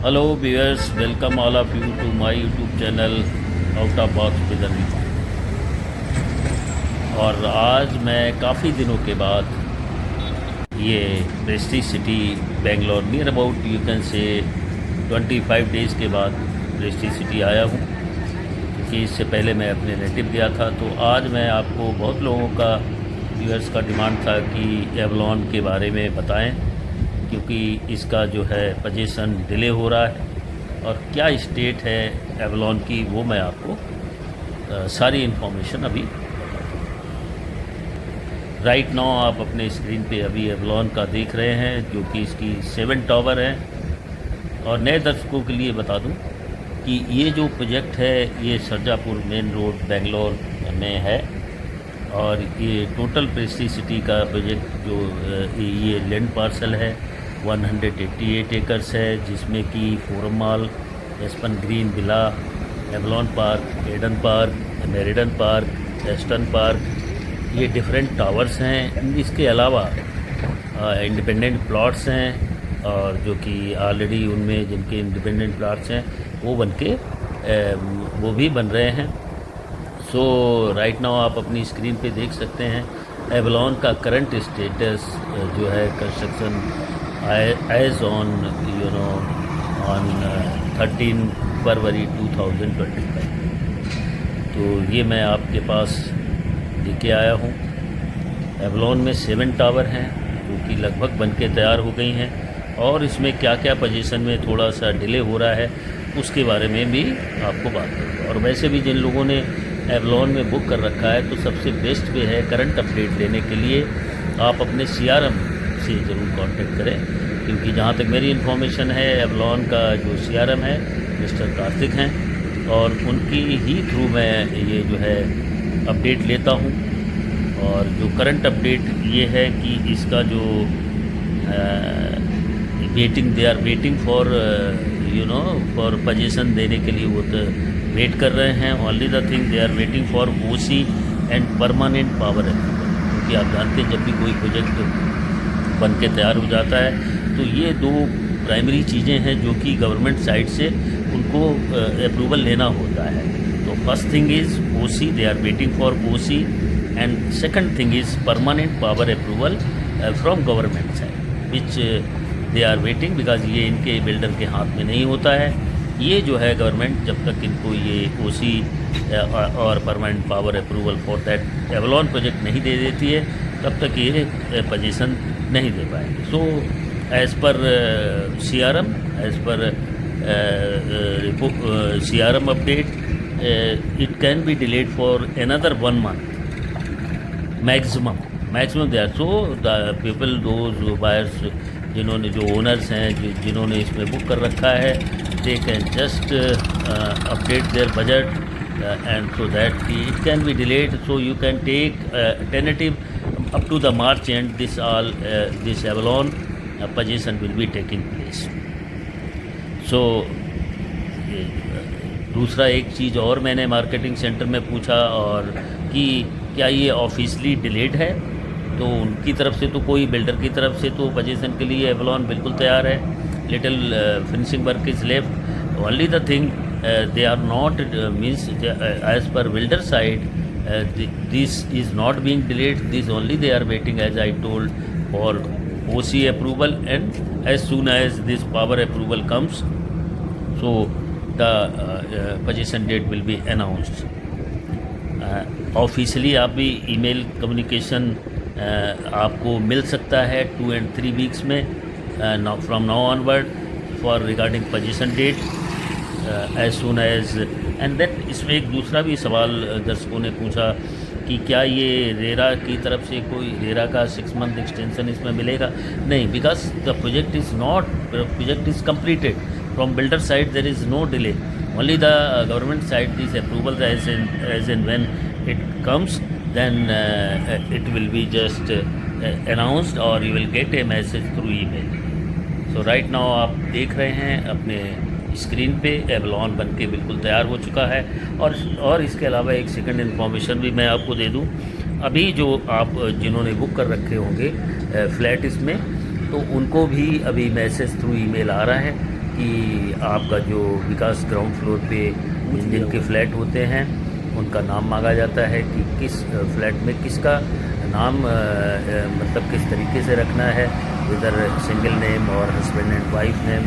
Hello viewers, welcome all of you to my YouTube channel out of box with Anita. और आज मैं काफ़ी दिनों के बाद ये Prestige City Bangalore near about you can say 25 days के बाद प्रेस्टीज सिटी आया हूँ, क्योंकि इससे पहले मैं अपने नेटिव गया था। तो आज मैं आपको, बहुत लोगों का व्यूअर्स का डिमांड था कि एवलॉन के बारे में बताएं, क्योंकि इसका जो है पोजीशन डिले हो रहा है और क्या स्टेट है एवलॉन की, वो मैं आपको सारी इन्फॉर्मेशन अभी राइट नाउ आप अपने स्क्रीन पे अभी एवलॉन का देख रहे हैं, जो कि इसकी 7 टावर है। और नए दर्शकों के लिए बता दूं कि ये जो प्रोजेक्ट है ये सरजापुर मेन रोड बेंगलोर में है। और ये टोटल प्रेस्टीज सिटी का प्रोजेक्ट जो ये लैंड पार्सल है 188 एकर्स है, जिसमें कि forum mall, Aspen green villa, Avalon park, Eden park, Meridian park, Aston park, ये डिफरेंट टावर्स हैं। इसके अलावा इंडिपेंडेंट प्लॉट्स हैं, और जो कि ऑलरेडी उनमें जिनके इंडिपेंडेंट प्लॉट्स हैं वो भी बन रहे हैं। सो राइट नाउ आप अपनी स्क्रीन पे देख सकते हैं एवलॉन का करंट स्टेटस जो है कंस्ट्रक्शन एज ऑन ऑन 13 फरवरी 2025। तो ये मैं आपके पास लेके आया हूँ। एवलॉन में 7 टावर हैं जो कि लगभग बन के तैयार हो गई हैं, और इसमें क्या क्या पोजीशन में थोड़ा सा डिले हो रहा है उसके बारे में भी आपको बात करूँगा। और वैसे भी जिन लोगों ने एवलॉन में बुक कर रखा है, तो सबसे बेस्ट वे है करंट अपडेट लेने के लिए आप अपने CRM से ज़रूर कांटेक्ट करें, क्योंकि जहाँ तक मेरी इन्फॉर्मेशन है एवलॉन का जो CRM है मिस्टर कार्तिक हैं, और उनकी ही थ्रू मैं ये जो है अपडेट लेता हूँ। और जो करंट अपडेट ये है कि इसका जो they are waiting for for position देने के लिए वो तो वेट कर रहे हैं। Only the thing they are waiting for OC and permanent power approval, क्योंकि आप जानते हैं जब भी कोई प्रोजेक्ट बन के तैयार हो जाता है तो ये 2 प्राइमरी चीज़ें हैं जो कि गवर्नमेंट साइड से उनको अप्रूवल लेना होता है। तो first thing is OC, they are waiting for OC, and second thing is permanent power approval from government side, which they are waiting, because ये इनके बिल्डर के हाथ में नहीं होता है। ये जो है गवर्नमेंट जब तक इनको ये OC और permanent power approval for that Avalon project नहीं दे देती है, तब तक ये पोजीशन नहीं दे पाएंगे। So as per CRM, as per CRM update, it can be delayed for another 1 month maximum they are. So the people, those buyers, जिन्होंने, जो ओनर्स हैं, जिन्होंने इसमें बुक कर रखा है, they can just update their budget and so that it can be delayed, so you can take tentative up to the March end. This Avalon position will be taking place. So दूसरा एक चीज़ और मैंने marketing centre में पूछा और कि क्या ये ऑफिशियली डिलेड है, तो उनकी तरफ से तो कोई, बिल्डर की तरफ से तो पोजीशन के लिए एवलॉन बिल्कुल तैयार है। Little finishing work is left. Only the thing they are not means as per builder side this is not being delayed, this only they are waiting as I told for OC approval, and as soon as this power approval comes, so the position date will be announced officially. आप भी email communication आपको मिल सकता है 2 and 3 weeks में from now onward for regarding position date as soon as. And then इसमें एक दूसरा भी सवाल दर्शकों ने पूछा कि क्या ये रेरा की तरफ से कोई, रेरा का 6 month एक्सटेंशन इसमें मिलेगा? नहीं, because the project is completed from builder side, there is no delay, only the government side this approval as and when it comes, then it will be just announced or you will get a message through email. So right now आप देख रहे हैं अपने screen पे Avalon बन के बिल्कुल तैयार हो चुका है। और इसके अलावा एक सेकंड इन्फॉर्मेशन भी मैं आपको दे दूं, अभी जो आप जिन्होंने बुक कर रखे होंगे फ्लैट इसमें, तो उनको भी अभी मैसेज थ्रू ईमेल आ रहा है कि आपका जो विकास ग्राउंड फ्लोर पे जिनके फ्लैट होते हैं उनका नाम मांगा जाता है कि किस फ्लैट में किसका नाम मतलब किस तरीके से रखना है, इधर सिंगल नेम और husband and wife name.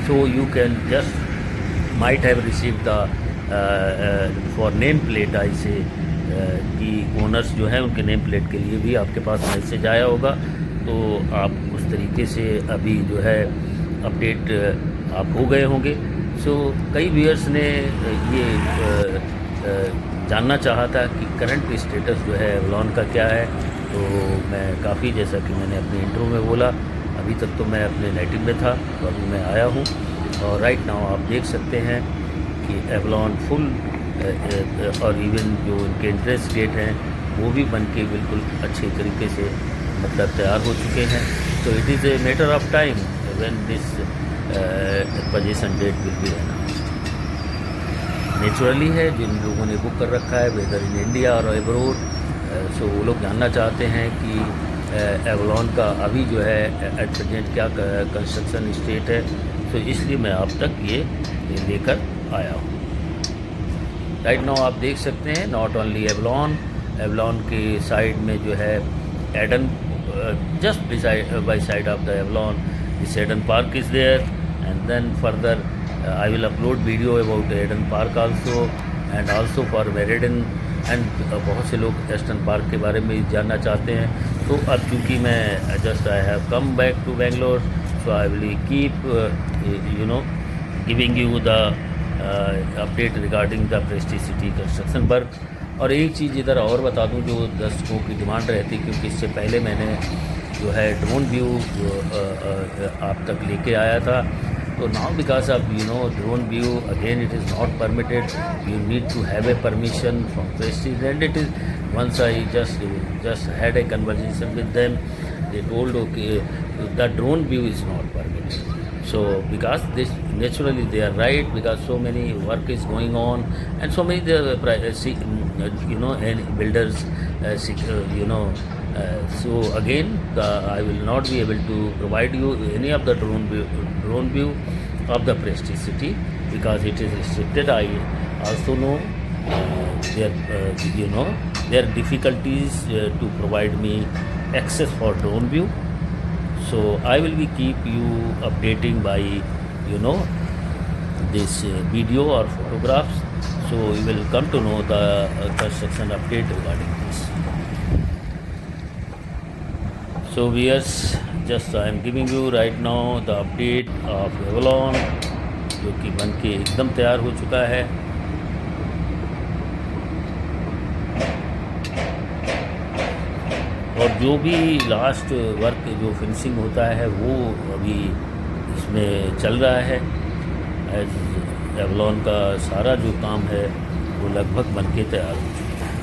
So you can just might have receive the for name plate I say कि ओनर्स जो है उनके नेम प्लेट के लिए भी आपके पास मैसेज आया होगा. तो आप उस तरीके से अभी जो है अपडेट आप हो गए होंगे. सो कई व्यूअर्स ने ये जानना चाहा था कि करंट स्टेटस जो है एवलॉन का क्या है. तो मैं काफ़ी, जैसा कि मैंने अपने इंट्रो में बोला, अभी तक तो मैं अपने नेटिव में था, तो अभी मैं आया हूँ और राइट नाउ आप देख सकते हैं कि एवलॉन फुल और इवन जो उनके इंटरेस्ट गेट हैं वो भी बन के बिल्कुल अच्छे तरीके से मतलब तैयार हो चुके हैं. तो it is a matter of time when this position date will be announced. Naturally है जिन लोगों ने बुक कर रखा है वेदर इन इंडिया और एब्रोड, सो वो लोग जानना चाहते हैं कि एवलॉन का अभी जो है एट प्रेजेंट क्या कंस्ट्रक्शन स्टेट है. तो इसलिए मैं आप तक ये लेकर आया हूँ. राइट नाउ आप देख सकते हैं नॉट ओनली एवलॉन के साइड में जो है Eden, just by side of the Avalon this Eden park is there. And then further I will upload video about Eden Park also and also for Meriden and बहुत से लोग Aston park के बारे में जानना चाहते हैं. तो अब चूँकि मैं just I have come back to Bangalore, so I will keep giving you the update regarding the Prestige City construction work. और एक चीज़ इधर और बता दूं जो दर्शकों की डिमांड रहती, क्योंकि इससे पहले मैंने जो है ड्रोन व्यू आप तक लेके आया था. So now because of drone view again it is not permitted. You need to have a permission from Prestige, and it is once I just had a conversation with them. They told okay the drone view is not permitted. So because this naturally they are right, because so many work is going on and so many and builders so again I will not be able to provide you any of the drone view of the Prestige city because it is restricted. I also know there are difficulties to provide me access for drone view. So I will be keep you updating by this video or photographs, so you will come to know the construction update regarding this. So viewers, just I am giving you right now the update of Avalon जो कि बन के एकदम तैयार हो चुका है. और जो भी लास्ट वर्क जो फिनिशिंग होता है वो अभी इसमें चल रहा है. एज एवलॉन का सारा जो काम है वो लगभग बन के तैयार हो चुका है.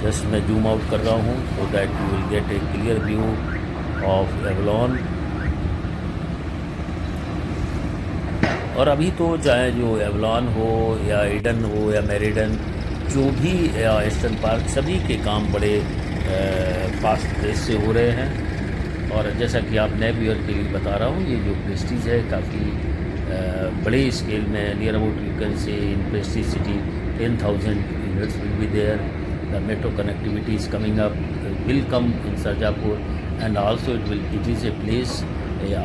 जस्ट मैं जूम आउट कर रहा हूँ so that you will get A clear view of Avalon. और अभी तो चाहे जो एवलॉन हो या ईडन हो या मेरिडन, जो भी या एस्टन पार्क, सभी के काम बड़े फास्ट पेस से हो रहे हैं. और जैसा कि आप नए व्यूअर के लिए बता रहा हूँ, ये जो प्रेस्टीज है काफ़ी बड़े स्केल में, near about you can say in Prestige City 10,000 units will be there. The metro connectivity is coming up, will come in Sarjapur, and also it is a place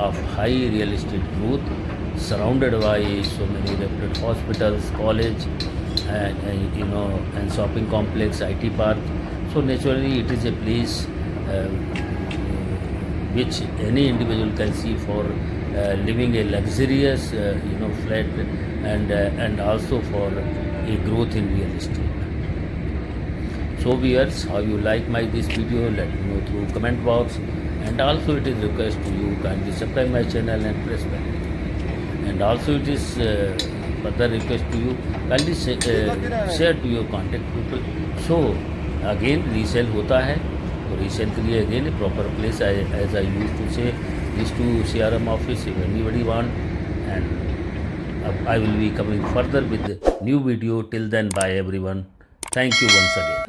of high real estate growth, surrounded by so many reputed hospitals, college, and shopping complex, IT park. So naturally, it is a place which any individual can see for living a luxurious, flat, and also for a growth in real estate. So viewers, how you like this video, let me know through comment box, and also it is request to you kindly subscribe my channel and press bell. And also it is further request to you kindly share to your contact people. So again resale होता है, तो resale के लिए again a proper place as I used to say is to CRM office if anybody want. And I will be coming further with new video. Till then, bye everyone. Thank you once again.